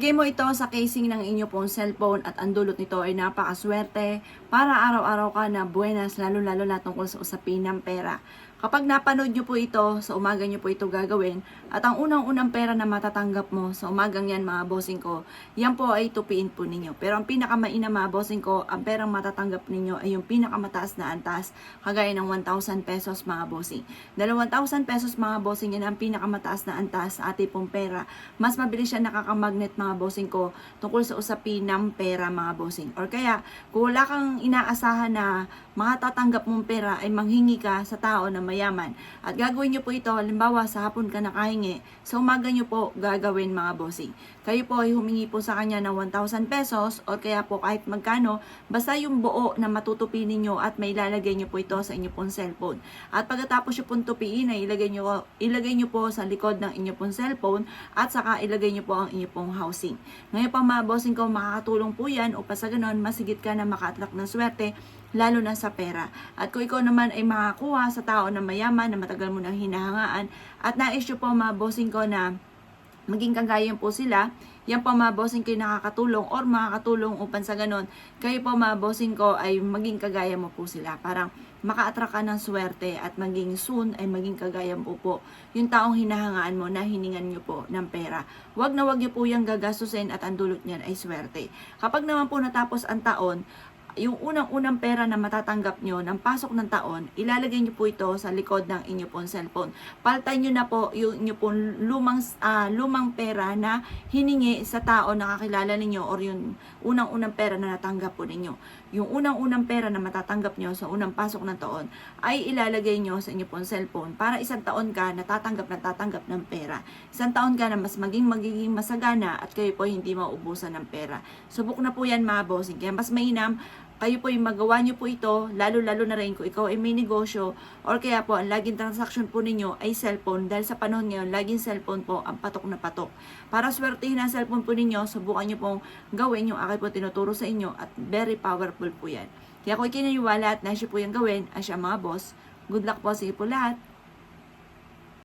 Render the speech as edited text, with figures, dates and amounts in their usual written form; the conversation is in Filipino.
Lagay mo ito sa casing ng inyo pong cellphone at ang dulot nito ay napakaswerte para araw-araw ka na buenas, lalo-lalo na tungkol sa usapin ng pera. Kapag napanood nyo po ito, sa umaga nyo po ito gagawin at ang unang-unang pera na matatanggap mo sa umagang yan mga bossing ko, yan po ay tupiin po ninyo. Pero ang pinakamaina mga bossing ko, ang perang matatanggap ninyo ay yung pinakamataas na antas, kagaya ng 1,000 pesos mga bossing. Dahil 1,000 pesos mga bossing yan ang pinakamataas na antas sa ating pong pera. Mas mabilis siya nakakamagnet mga bossing ko tungkol sa usapin ng pera mga bossing. Or kaya, kung wala kang inaasahan na makatatanggap mong pera ay manghingi ka sa tao na mayaman. At gagawin nyo po ito, halimbawa sa hapon ka nakahingi, sa umaga nyo po gagawin mga bossing. Kayo po ay humingi po sa kanya ng 1,000 pesos or kaya po kahit magkano, basta yung buo na matutupi ninyo at may ilalagay nyo po ito sa inyo pong cellphone. At pagkatapos yung pong tupiin ay ilagay nyo po sa likod ng inyo pong cellphone at saka ilagay nyo po ang inyo pong housing. Ngayon pa mga bossing ko, makakatulong po yan upang sa ganon masigit ka na maka-attract ng swerte lalo na sa pera. At kung ikaw naman ay makakuha sa tao na mayaman na matagal mo nang hinahangaan at na-issue po mga bossing ko na maging kagaya po sila, yan po mga bossing ko nakakatulong or makakatulong upang sa ganon, kayo po mga bossing ko ay maging kagaya mo po sila. Parang maka-attract ka ng swerte at maging soon ay maging kagaya mo po yung taong hinahangaan mo na hiningan nyo po ng pera. Wag na wag nyo po yung gagastusin at ang dulot niyan ay swerte. Kapag naman po natapos ang taon, yung unang-unang pera na matatanggap nyo ng pasok ng taon, ilalagay nyo po ito sa likod ng inyo pong cellphone. Paltay nyo na po yung inyo pong lumang pera na hiningi sa tao na kakilala ninyo or yung unang-unang pera na natanggap po ninyo. Yung unang-unang pera na matatanggap nyo sa unang pasok ng taon ay ilalagay nyo sa inyo pong cellphone para isang taon ka natatanggap ng pera. Isang taon ka na magiging masagana at kayo po hindi mauubusan ng pera. Subok na po yan mga bossing. Kaya mas mainam kayo po yung magawa nyo po ito, lalo-lalo na rin kung ikaw ay may negosyo or kaya po ang laging transaction po ninyo ay cellphone dahil sa panahon ngayon, laging cellphone po ang patok na patok. Para swertihin ang cellphone po ninyo, subukan nyo pong gawin yung akin po tinuturo sa inyo at very powerful po yan. Kaya kung ikinaniwala at na siya po yung gawin, ay siya mga boss, good luck po sa iyo po lahat.